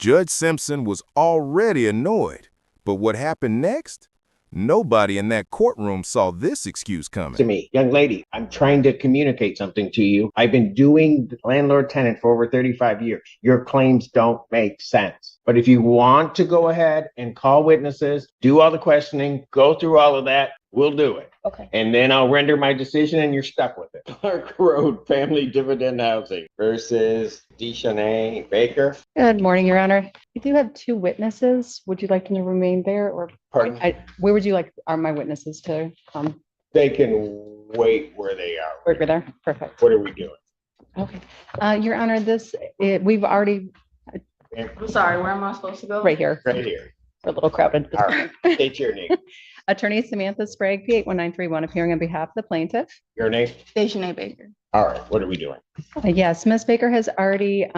Judge Simpson was already annoyed, but what happened next? Nobody in that courtroom saw this excuse To coming. me, young lady, I'm trying to communicate something to you. I've been doing landlord tenant for over 35 years. Your claims don't make sense. But if you want to go ahead and call witnesses, do all the questioning, go through all of that, we'll do it. Okay. And then I'll render my decision and you're stuck with it. Clark Road Family Dividend Housing versus Deschanay Baker. Good morning, Your Honor. We do have two witnesses. Would you like them to remain there or Pardon? where would you like my witnesses to come? They can wait where they are. Over there? Perfect. What are we doing? Okay. Your Honor, we've already, I'm sorry, where am I supposed to go? right here. Right here. We're a little crowded. All right. State your name. Attorney Samantha Sprague, P81931, appearing on behalf of the plaintiff. Your name? Deschanay Baker. All right. What are we doing? Yes, Ms. Baker has already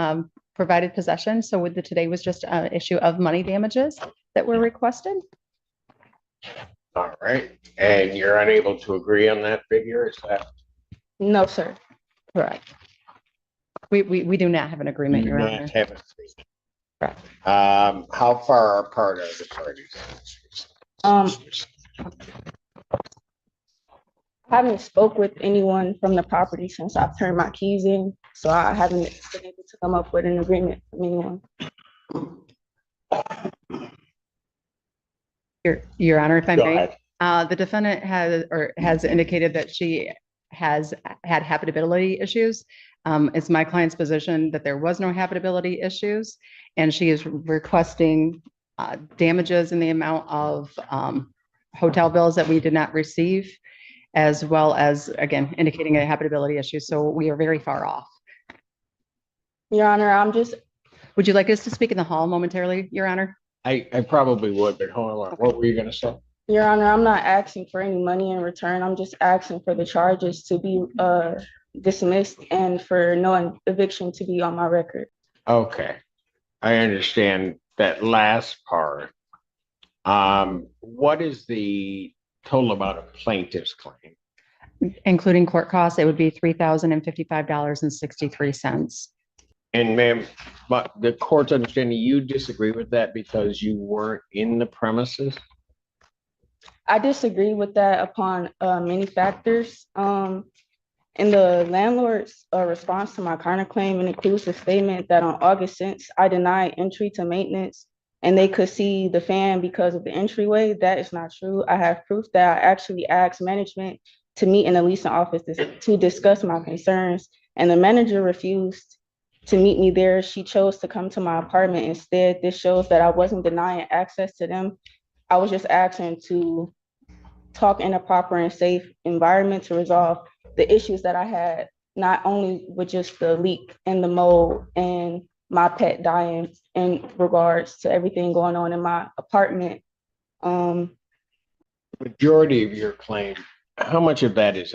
provided possession. So today was just an issue of money damages that were requested. All right. And you're unable to agree on that figure? Is that? No, sir. Correct. We do not have an agreement, Your You Honor. not have a figure. Correct. How far apart are the parties? I haven't spoke with anyone from the property since I've turned my keys in, so I haven't been able to come up with an agreement from anyone. Your Honor, if I Go may, ahead. the defendant has indicated that she has had habitability issues. It's my client's position that there was no habitability issues, and she is requesting damages in the amount of hotel bills that we did not receive, as well as, again, indicating a habitability issue. So we are very far off. Your Honor, Would you like us to speak in the hall momentarily, Your Honor? I probably would, but hold on. What were you going to say? Your Honor, I'm not asking for any money in return. I'm just asking for the charges to be dismissed and for no eviction to be on my record. Okay. I understand that last part. What is the total amount of plaintiff's claim? Including court costs, it would be $3,055.63. And ma'am, but the court's understanding you disagree with that because you weren't in the premises? I disagree with that upon many factors. In the landlord's response to my counterclaim, it includes the statement that on August 6th, I denied entry to maintenance and they could see the fan because of the entryway. That is not true. I have proof that I actually asked management to meet in the leasing office to discuss my concerns, and the manager refused to meet me there. She chose to come to my apartment instead. This shows that I wasn't denying access to them. I was just asking to talk in a proper and safe environment to resolve the issues that I had, not only with just the leak and the mold and my pet dying in regards to everything going on in my apartment. Majority of your claim, how much of that is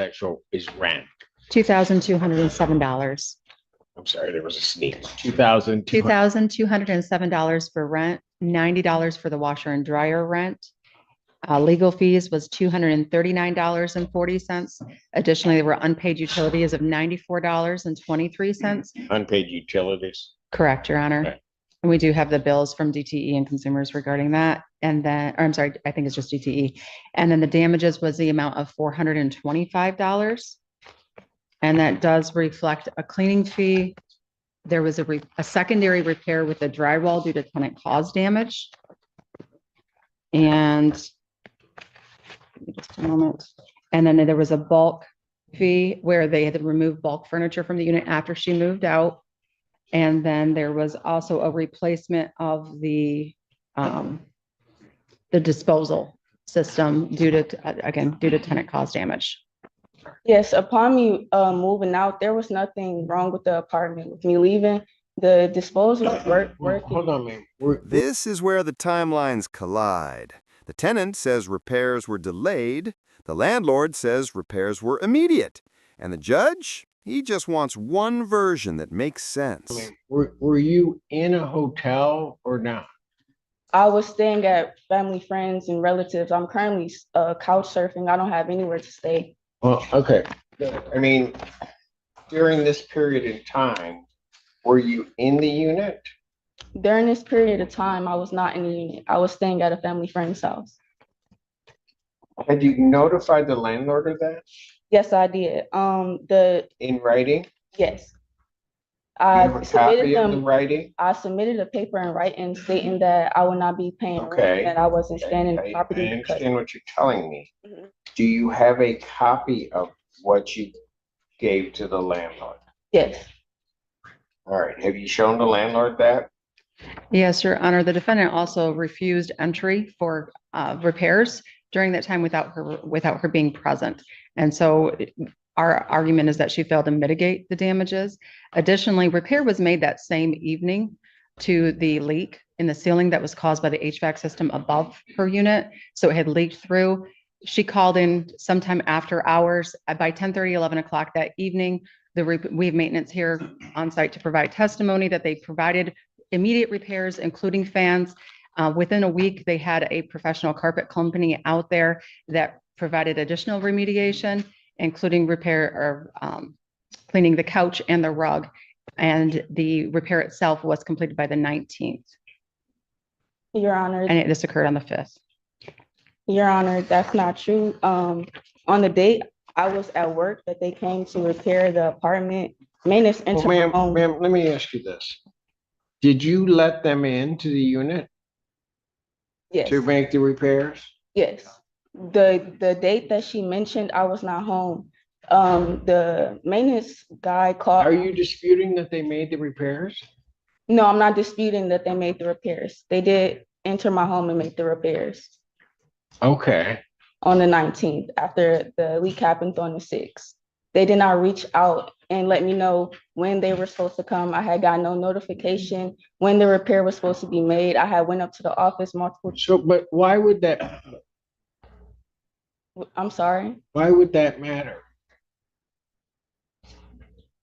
rent? $2,207. I'm sorry, there was a sneeze. $2,207 for rent, $90 for the washer and dryer rent. Legal fees was $239.40. Additionally, there were unpaid utilities of $94.23. Unpaid utilities. Correct, Your Honor. Okay. And we do have the bills from DTE and consumers regarding that. And then, or I'm sorry, I think it's just DTE. And then the damages was the amount of $425. And that does reflect a cleaning fee. There was a secondary repair with the drywall due to tenant caused damage. And just a moment. And then there was a bulk fee where they had to remove bulk furniture from the unit after she moved out. And then there was also a replacement of the disposal system due to tenant caused damage. Yes, upon me moving out, there was nothing wrong with the apartment. With me leaving, the disposal working. Hold on, man. This is where the timelines collide. The tenant says repairs were delayed. The landlord says repairs were immediate. And the judge, he just wants one version that makes sense. Were you in a hotel or not? I was staying at family, friends, and relatives. I'm currently couch surfing. I don't have anywhere to stay. Well, okay. I mean, during this period in time, were you in the unit? During this period of time, I was not in the unit. I was staying at a family friend's house. Had you notified the landlord of that Yes, I did. in writing? Yes. You have I a submitted copy of the them, writing? I submitted a paper in writing stating that I would not be paying rent, Okay. that I wasn't staying in the I property because. understand what you're telling me. Mhm. Do you have a copy of what you gave to the landlord? Yes, All right, have you shown the landlord that? Yes, Your Honor. The defendant also refused entry for repairs during that time without her being present. And so our argument is that she failed to mitigate the damages. Additionally, repair was made that same evening to the leak in the ceiling that was caused by the HVAC system above her unit. So it had leaked through. She called in sometime after hours. By 10:30, 11 o'clock that evening, we have maintenance here on site to provide testimony that they provided immediate repairs, including fans. Within a week, they had a professional carpet company out there that provided additional remediation, including repair or cleaning the couch and the rug. And the repair itself was completed by the 19th, Your Honor. and this occurred on the 5th. Your Honor, that's not true. On the date I was at work that they came to repair the apartment, maintenance Well, entered my home. ma'am, let me ask you this. Did you let them into the unit Yes, to make the repairs? yes. The date that she mentioned, I was not home. The maintenance guy Are called. you disputing that they made the repairs? No, I'm not disputing that they made the repairs. They did enter my home and make the repairs Okay. on the 19th after the leak happened on the 6th. They did not reach out and let me know when they were supposed to come. I had got no notification when the repair was supposed to be made. I had went up to the office multiple. So, but why would that I'm sorry. matter?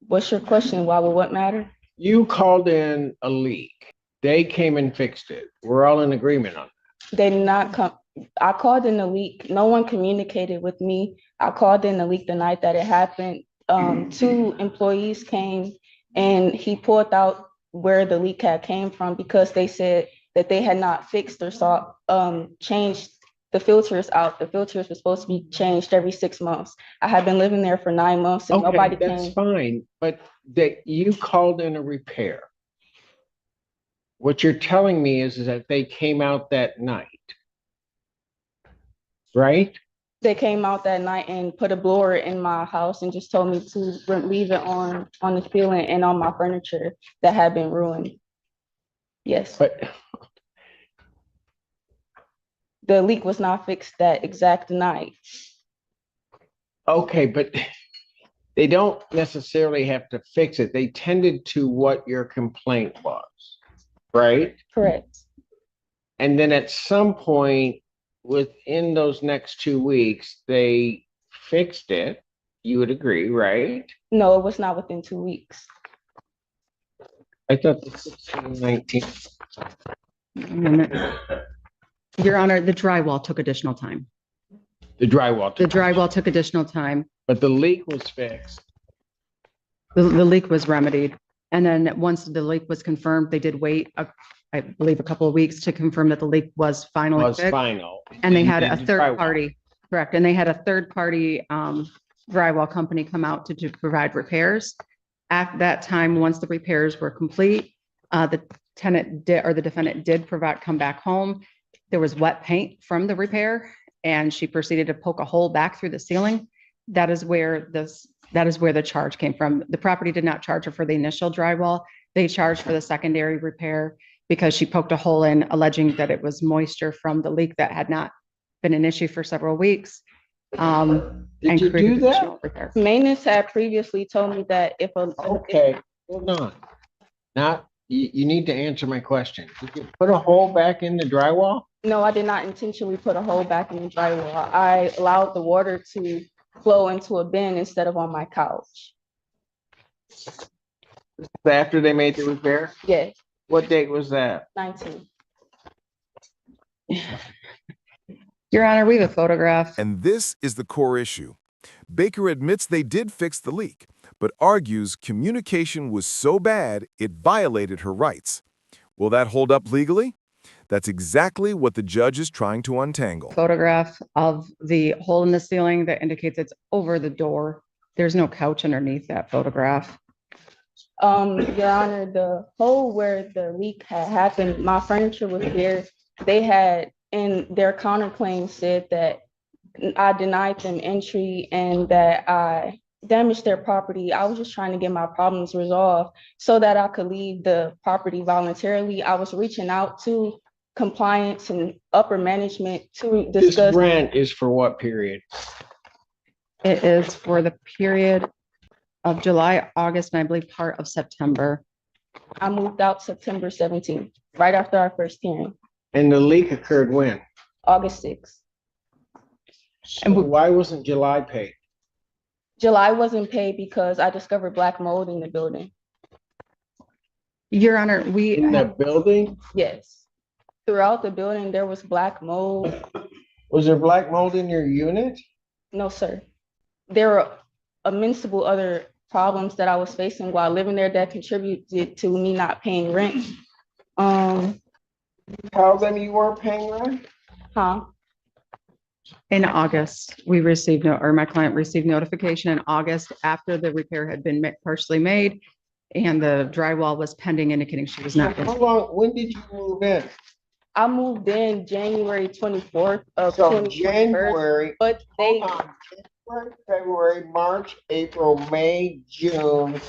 What's your question? Why would what matter? You called in a leak. They came and fixed it. We're all in agreement on that. They did not come. I called in the leak. No one communicated with me. I called in the leak the night that it happened. 2 employees came and he pulled out where the leak had came from because they said that they had not fixed or changed the filters out. The filters were supposed to be changed every 6 months. I had been living there for 9 months and nobody Okay, that's came. fine, but that you called in a repair. What you're telling me is that they came out that night, right? They came out that night and put a blower in my house and just told me to leave it on the ceiling and on my furniture that had been ruined. Yes, But the leak was not fixed that exact night. okay, but they don't necessarily have to fix it. They tended to what your complaint was, right? Correct. And then at some point within those next 2 weeks, they fixed it. You would agree, right? No, it was not within 2 weeks. I thought the 16, 19. Your Honor, the drywall took additional time. The drywall. The drywall took additional time. But the leak was fixed. The leak was remedied. And then once the leak was confirmed, they did wait, I believe, a couple of weeks to confirm that the leak was finally Was fixed. final. And they had then a the third drywall. party, correct, and they had a third party drywall company come out to provide repairs. At that time, once the repairs were complete, the tenant did, or the defendant did come back home. There was wet paint from the repair, and she proceeded to poke a hole back through the ceiling. That is where the charge came from. The property did not charge her for the initial drywall. They charged for the secondary repair because she poked a hole in, alleging that it was moisture from the leak that had not been an issue for several weeks. Did you do that? Maintenance had previously told me that if a. Okay, hold on. Now, you need to answer my question. Did you put a hole back in the drywall? No, I did not intentionally put a hole back in the drywall. I allowed the water to flow into a bin instead of on my couch. After they made the repair? Yes, What date was that? 19. Your Honor, we have a photograph. And this is the core issue. Baker admits they did fix the leak, but argues communication was so bad it violated her rights. Will that hold up legally? That's exactly what the judge is trying to untangle. Photograph of the hole in the ceiling that indicates it's over the door. There's no couch underneath that photograph. Your Honor, the hole where the leak had happened, my furniture was there. They had, in their counterclaim, said that I denied them entry and that I damaged their property. I was just trying to get my problems resolved so that I could leave the property voluntarily. I was reaching out to compliance and upper management to This discuss. rent is for what period? It is for the period of July, August, and I believe part of September. I moved out September 17th, right after our first hearing, And the leak occurred when? August 6th. So why wasn't July paid? July wasn't paid because I discovered black mold in the building. Your Honor, we In the have, building? Yes. Throughout the building, there was black mold. Was there black mold in your unit? No, sir. There were immense other problems that I was facing while living there that contributed to me not paying rent. Tell them you weren't paying rent? in August, we received, or my client received notification in August after the repair had been partially made and the drywall was pending, indicating she was not. How long, when did you move in? I moved in January 24th of So 2021, January, but they, hold on, January, February, March, April, May, June,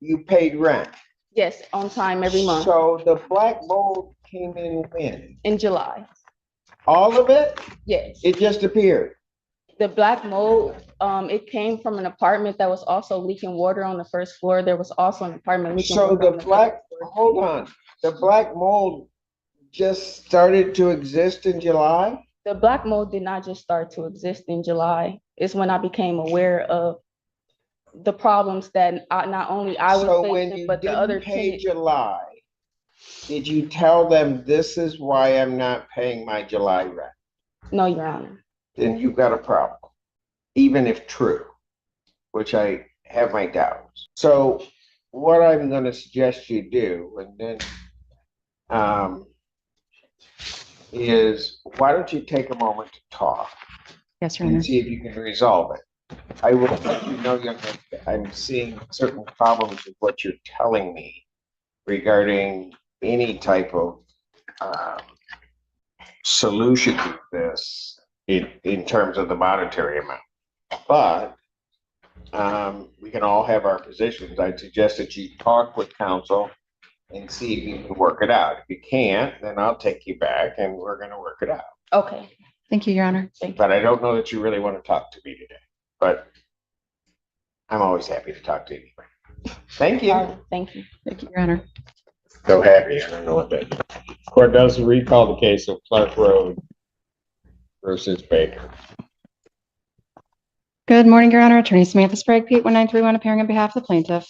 you paid rent. yes, on time every month. So the black mold came in when? In July, All of it? yes. It just appeared. The black mold, it came from an apartment that was also leaking water on the first floor. There was also an apartment leaking So water the on the black, second floor. hold on, the black mold just started to exist in July? The black mold did not just start to exist in July. It's when I became aware of the problems that not only I So was when facing, you but the other didn't pay tenants. July, did you tell them this is why I'm not paying my July rent? No, Your Honor. Then you've got a problem, even if true, which I have my doubts. So what I'm gonna suggest you do, and then, is why don't you take a moment to talk Yes, Your Honor. and see if you can resolve it? I will let you know, young man, I'm seeing certain problems with what you're telling me regarding any type of solution to this in terms of the monetary amount. But we can all have our positions. I'd suggest that you talk with counsel and see if you can work it out. If you can't, then I'll take you back and we're gonna work it out. Okay, Thank you, Your Honor. thank you. But I don't know that you really want to talk to me today, but I'm always happy to talk to you. Thank you. Thank you. Thank you, Your Honor. So happy, I don't know what that is. Court does recall the case of Clark Road versus Baker. Good morning, Your Honor. Attorney Samantha Sprague, Pete 1931, appearing on behalf of the plaintiff.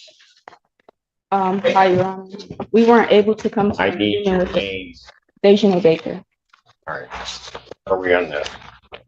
Hi, Your Honor. We weren't able to come to I an need agreement your with the name. Dejanay Baker. All right, are we on this?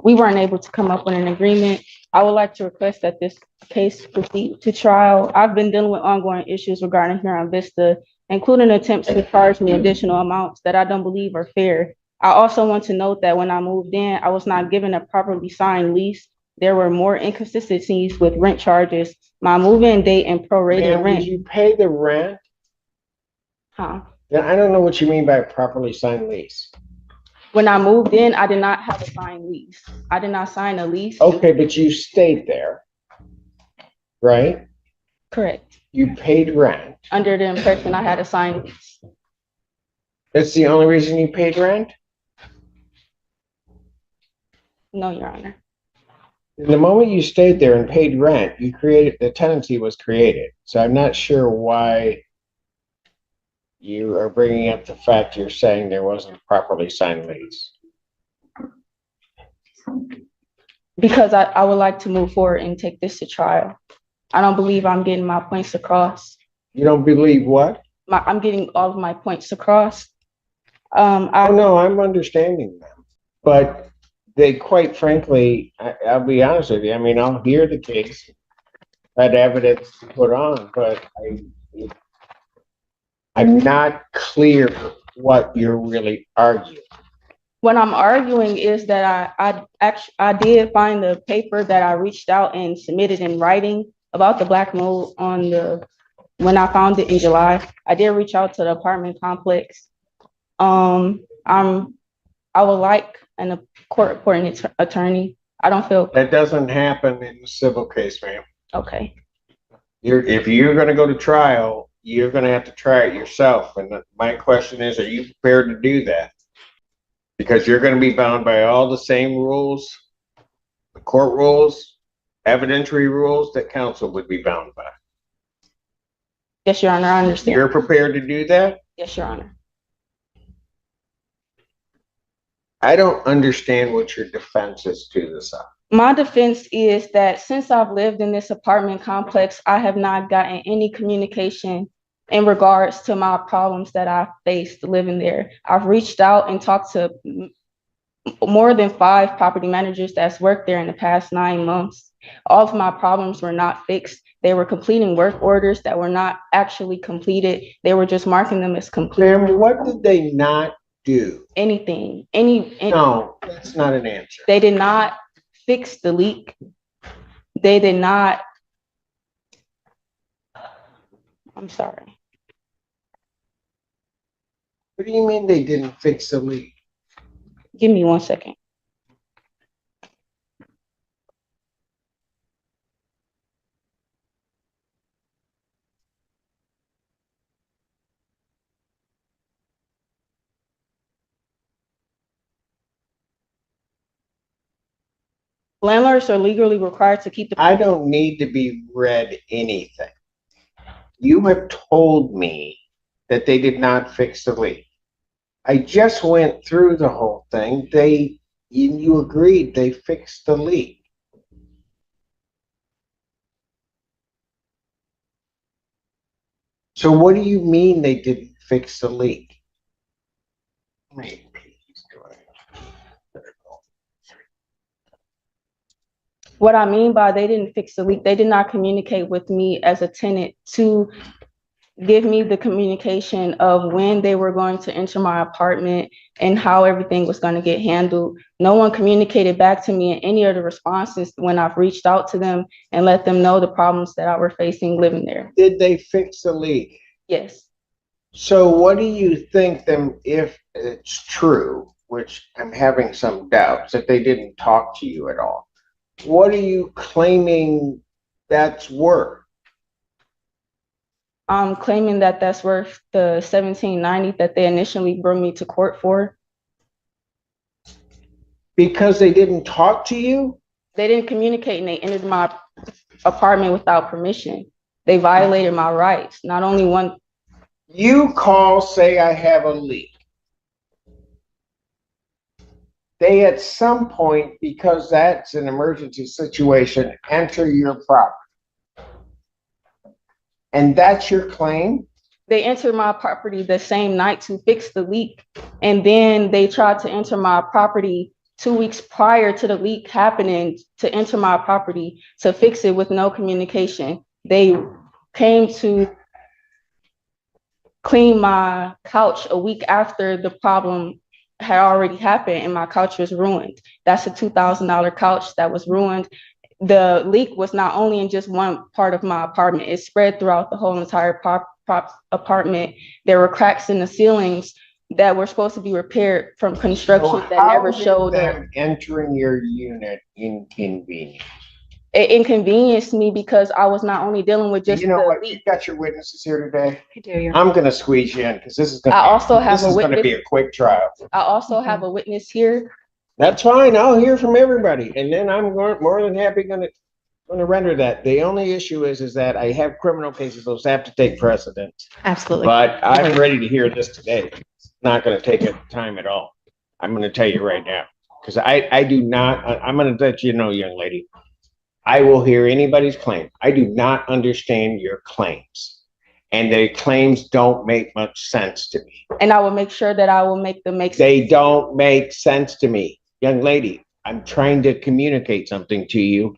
We weren't able to come up with an agreement. I would like to request that this case proceed to trial. I've been dealing with ongoing issues regarding Huron Vista, including attempts to charge me additional amounts that I don't believe are fair. I also want to note that when I moved in, I was not given a properly signed lease. There were more inconsistencies with rent charges, my move-in date and prorated Ma'am, rent. did you pay the rent? Huh? Then I don't know what you mean by a properly signed lease. When I moved in, I did not have a signed lease. I did not sign a lease. Okay, but you stayed there, right? Correct. You paid rent. Under the impression I had a signed lease. That's the only reason you paid rent? No, Your Honor. The moment you stayed there and paid rent, you created, the tenancy was created. So I'm not sure why you are bringing up the fact you're saying there wasn't a properly signed lease. Because I would like to move forward and take this to trial. I don't believe I'm getting my points across. You don't believe what? I'm getting all of my points across. Oh, no, I'm understanding them. But they, quite frankly, I'll be honest with you, I mean, I'll hear the case, that evidence to put on, but I'm not clear what you're really arguing. What I'm arguing is that I did find the paper that I reached out and submitted in writing about the black mold when I found it in July. I did reach out to the apartment complex. I would like a court reporting attorney. I don't feel. That doesn't happen in the civil case, ma'am. Okay. If you're gonna go to trial, you're gonna have to try it yourself. And my question is, are you prepared to do that? Because you're gonna be bound by all the same rules, the court rules, evidentiary rules that counsel would be bound by. Yes, Your Honor, I understand. You're prepared to do that? Yes, Your Honor. I don't understand what your defense is to this. My defense is that since I've lived in this apartment complex, I have not gotten any communication in regards to my problems that I faced living there. I've reached out and talked to more than 5 property managers that's worked there in the past 9 months. All of my problems were not fixed. They were completing work orders that were not actually completed. They were just marking them as complete. Ma'am, what did they not do? Anything. No, that's not an answer. They did not fix the leak. They did not. I'm sorry. What do you mean they didn't fix the leak? Give me 1 second. Landlords are legally required to keep the. I don't need to be read anything. You have told me that they did not fix the leak. I just went through the whole thing. You agreed they fixed the leak. So what do you mean they didn't fix the leak? What I mean by they didn't fix the leak, they did not communicate with me as a tenant to give me the communication of when they were going to enter my apartment and how everything was going to get handled. No one communicated back to me in any of the responses when I've reached out to them and let them know the problems that I were facing living there. Did they fix the leak? Yes. So what do you think them, if it's true, which I'm having some doubts that they didn't talk to you at all? What are you claiming that's worth? I'm claiming that that's worth the $17.90 that they initially brought me to court for. Because they didn't talk to you? They didn't communicate and they entered my apartment without permission. They violated my rights. Not only one. You call, say I have a leak. They at some point, because that's an emergency situation, enter your property. And that's your claim? They entered my property the same night to fix the leak. And then they tried to enter my property 2 weeks prior to the leak happening to enter my property to fix it with no communication. They came to clean my couch a week after the problem had already happened and my couch was ruined. That's a $2,000 couch that was ruined. The leak was not only in just one part of my apartment, it spread throughout the whole entire apartment. There were cracks in the ceilings that were supposed to be repaired from construction that never showed up. Entering your unit inconvenient. It inconvenienced me because I was not only dealing with just you know the what? leak. You got your witnesses here today. I do. You're I'm going to squeeze you in because this is going to be a quick trial. I also have a witness here. That's fine. I'll hear from everybody, and then I'm more than happy going to render that. The only issue is that I have criminal cases; those have to take precedence. absolutely. But I'm ready to hear this today. It's not going to take time at all. I'm going to tell you right now because I do not. I'm going to let you know, young lady. I will hear anybody's claim. I do not understand your claims. And the claims don't make much sense to me. And I will make sure that I will make them make sense. They don't make sense to me. Young lady, I'm trying to communicate something to you.